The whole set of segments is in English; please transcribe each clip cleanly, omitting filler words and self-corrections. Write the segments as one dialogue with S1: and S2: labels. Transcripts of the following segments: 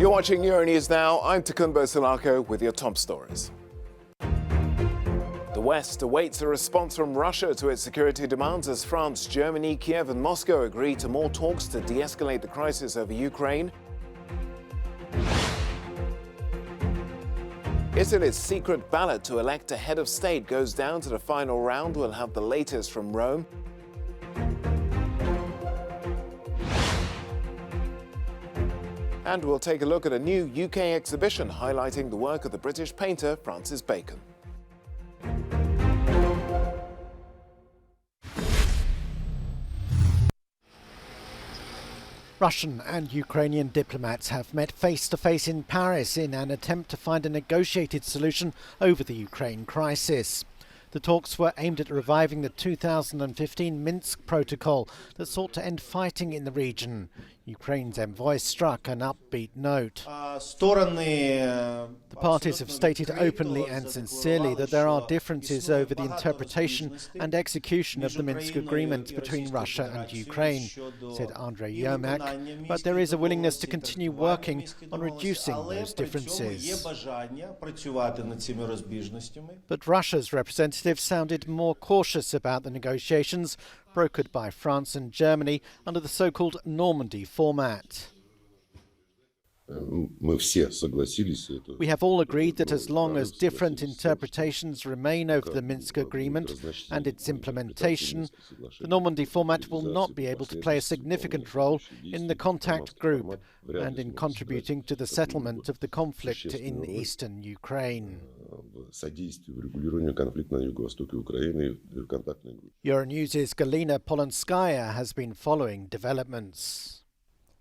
S1: You're watching Euronews now. I'm Takumbo Salako with your top stories. The West awaits a response from Russia to its security demands as France, Germany, Kiev and Moscow agree to more talks to de-escalate the crisis over Ukraine. Italy's secret ballot to elect a head of state goes down to the final round. We'll have the latest from Rome. And we'll take a look at a new UK exhibition highlighting the work of the British painter Francis Bacon.
S2: Russian and Ukrainian diplomats have met face-to-face in Paris in an attempt to find a negotiated solution over the Ukraine crisis. The talks were aimed at reviving the 2015 Minsk Protocol that sought to end fighting in the region. Ukraine's envoy struck an upbeat note. The parties have stated openly and sincerely that there are differences over the interpretation and execution of the Minsk Agreement between Russia and Ukraine, said Andrei Yermak, but there is a willingness to continue working on reducing those differences. But Russia's representative sounded more cautious about the negotiations brokered by France and Germany under the so-called Normandy format. We have all agreed that as long as different interpretations remain over the Minsk Agreement and its implementation, the Normandy format will not be able to play a significant role in the contact group and in contributing to the settlement of the conflict in eastern Ukraine. Euronews' Galina Polonskaya has been following developments.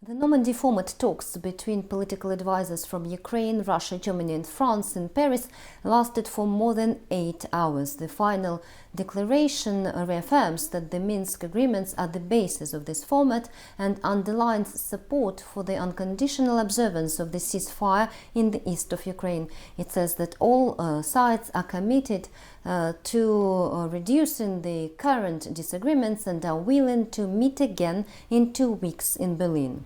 S3: The Normandy format talks between political advisors from Ukraine, Russia, Germany and France in Paris lasted for more than 8 hours. The final declaration reaffirms that the Minsk agreements are the basis of this format and underlines support for the unconditional observance of the ceasefire in the east of Ukraine. It says that all sides are committed to reducing the current disagreements and are willing to meet again in 2 weeks in Berlin.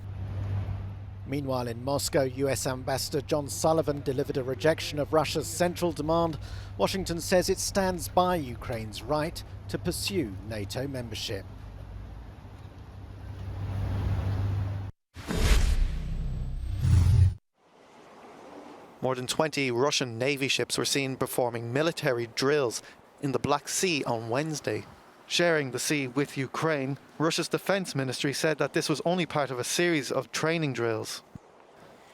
S2: Meanwhile, in Moscow, US Ambassador John Sullivan delivered a rejection of Russia's central demand. Washington says it stands by Ukraine's right to pursue NATO membership.
S4: More than 20 Russian Navy ships were seen performing military drills in the Black Sea on Wednesday. Sharing the sea with Ukraine, Russia's defense ministry said that this was only part of a series of training drills.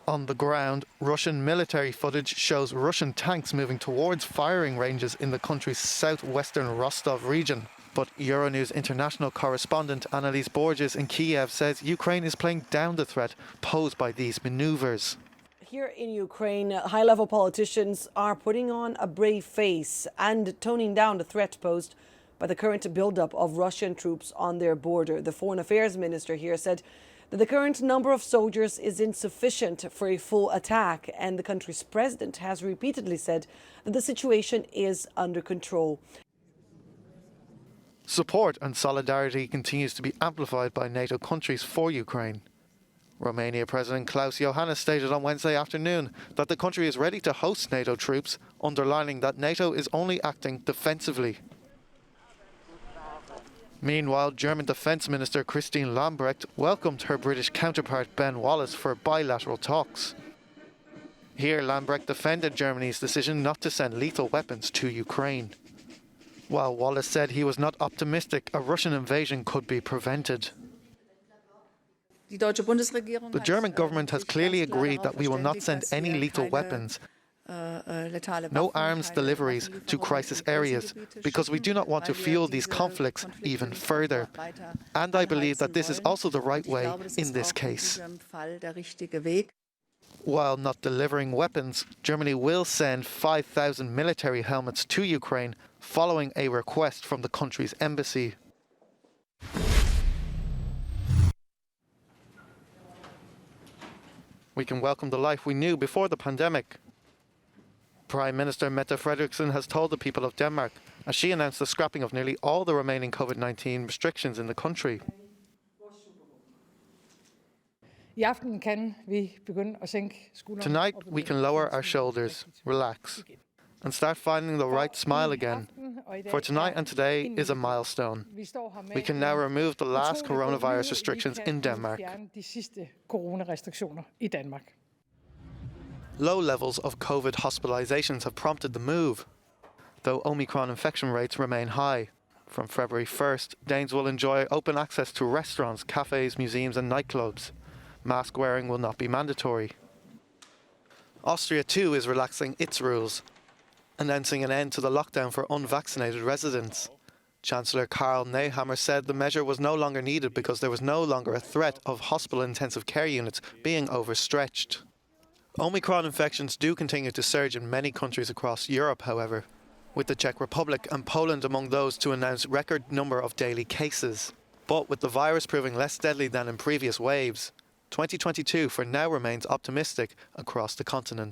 S4: On the ground, Russian military footage shows Russian tanks moving towards firing ranges in the country's southwestern Rostov region. But Euronews international correspondent Annalise Borges in Kiev says Ukraine is playing down the threat posed by these maneuvers.
S5: Here in Ukraine, high-level politicians are putting on a brave face and toning down the threat posed by the current buildup of Russian troops on their border. The Foreign Affairs Minister here said that the current number of soldiers is insufficient for a full attack, and the country's president has repeatedly said that the situation is under control.
S4: Support and solidarity continues to be amplified by NATO countries for Ukraine. Romania President Klaus Iohannis stated on Wednesday afternoon that the country is ready to host NATO troops, underlining that NATO is only acting defensively. Meanwhile, German Defence Minister Christine Lambrecht welcomed her British counterpart Ben Wallace for bilateral talks. Here, Lambrecht defended Germany's decision not to send lethal weapons to Ukraine, while Wallace said he was not optimistic a Russian invasion could be prevented. The German government has clearly agreed that we will not send any lethal weapons, no arms deliveries to crisis areas, because we do not want to fuel these conflicts even further. And I believe that this is also the right way in this case. While not delivering weapons, Germany will send 5,000 military helmets to Ukraine following a request from the country's embassy. We can welcome the life we knew before the pandemic. Prime Minister Mette Frederiksen has told the people of Denmark as she announced the scrapping of nearly all the remaining COVID-19 restrictions in the country. Tonight, we can lower our shoulders, relax, and start finding the right smile again. For tonight and today is a milestone. We can now remove the last coronavirus restrictions in Denmark. Low levels of COVID hospitalizations have prompted the move, though Omicron infection rates remain high. From February 1st, Danes will enjoy open access to restaurants, cafes, museums and nightclubs. Mask wearing will not be mandatory. Austria too is relaxing its rules, announcing an end to the lockdown for unvaccinated residents. Chancellor Karl Nehammer said the measure was no longer needed because there was no longer a threat of hospital intensive care units being overstretched. Omicron infections do continue to surge in many countries across Europe, however, with the Czech Republic and Poland among those to announce record number of daily cases. But with the virus proving less deadly than in previous waves, 2022 for now remains optimistic across the continent.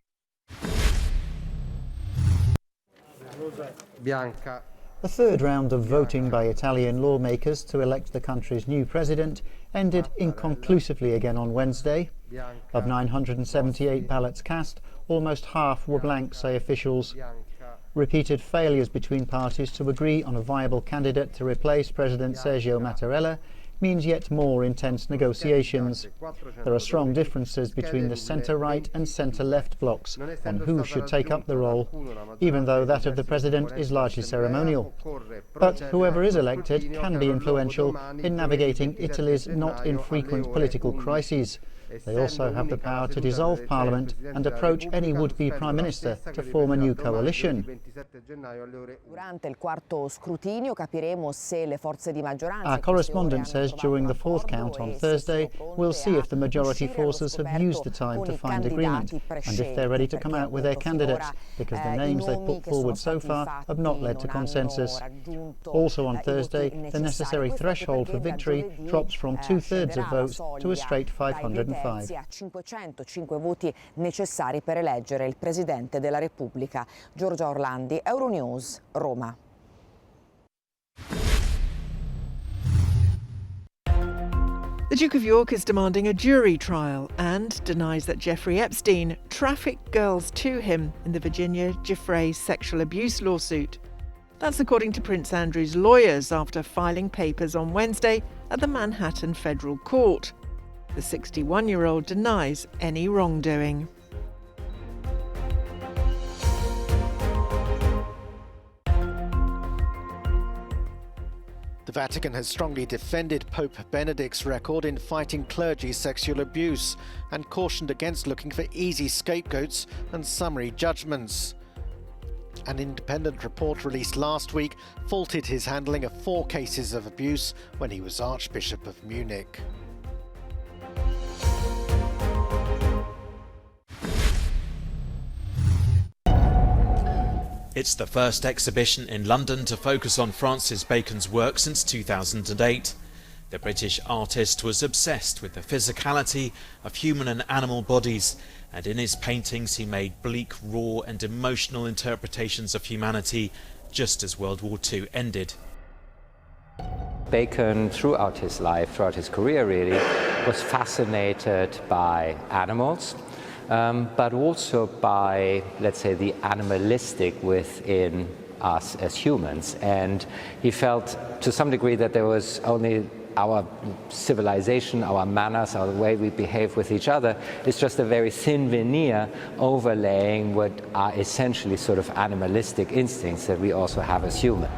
S6: Bianca.
S7: The third round of voting by Italian lawmakers to elect the country's new president ended inconclusively again on Wednesday. Of 978 ballots cast, almost half were blank, say officials. Repeated failures between parties to agree on a viable candidate to replace President Sergio Mattarella means yet more intense negotiations. There are strong differences between the centre-right and centre-left blocs on who should take up the role, even though that of the president is largely ceremonial. But whoever is elected can be influential in navigating Italy's not infrequent political crises. They also have the power to dissolve Parliament and approach any would-be Prime Minister to form a new coalition. Our correspondent says during the fourth count on Thursday, we'll see if the majority forces have used the time to find agreement and if they're ready to come out with their candidates, because the names they've put forward so far have not led to consensus. Also on Thursday, the necessary threshold for victory drops from 2/3 of votes to a straight 505.
S8: 505 voti necessari per eleggere il Presidente della Repubblica. Giorgia Orlandi, Euronews, Roma.
S9: The Duke of York is demanding a jury trial and denies that Jeffrey Epstein trafficked girls to him in the Virginia Giuffre sexual abuse lawsuit. That's according to Prince Andrew's lawyers after filing papers on Wednesday at the Manhattan Federal Court. The 61-year-old denies any wrongdoing.
S2: The Vatican has strongly defended Pope Benedict's record in fighting clergy sexual abuse and cautioned against looking for easy scapegoats and summary judgments. An independent report released last week faulted his handling of 4 cases of abuse when he was Archbishop of Munich.
S10: It's the first exhibition in London to focus on Francis Bacon's work since 2008. The British artist was obsessed with the physicality of human and animal bodies, and in his paintings he made bleak, raw and emotional interpretations of humanity just as World War II ended.
S11: Bacon, throughout his life, throughout his career really, was fascinated by animals. But also by, let's say, the animalistic within us as humans. And he felt, to some degree, that there was only our civilization, our manners, our way we behave with each other is just a very thin veneer overlaying what are essentially sort of animalistic instincts that we also have as humans.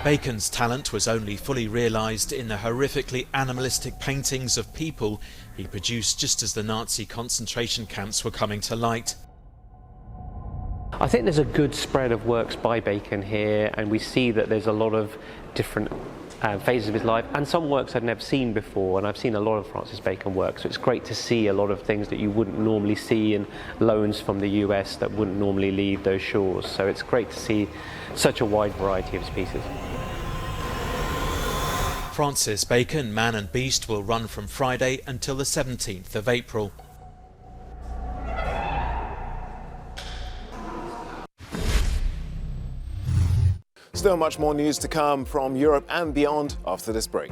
S10: Bacon's talent was only fully realised in the horrifically animalistic paintings of people he produced just as the Nazi concentration camps were coming to light.
S12: I think there's a good spread of works by Bacon here, and we see that there's a lot of different phases of his life, and some works I'd never seen before, and I've seen a lot of Francis Bacon work, so it's great to see a lot of things that you wouldn't normally see, and loans from the US that wouldn't normally leave those shores, so it's great to see such a wide variety of his pieces.
S10: Francis Bacon, Man and Beast will run from Friday until the 17th of April.
S1: Still much more news to come from Europe and beyond after this break.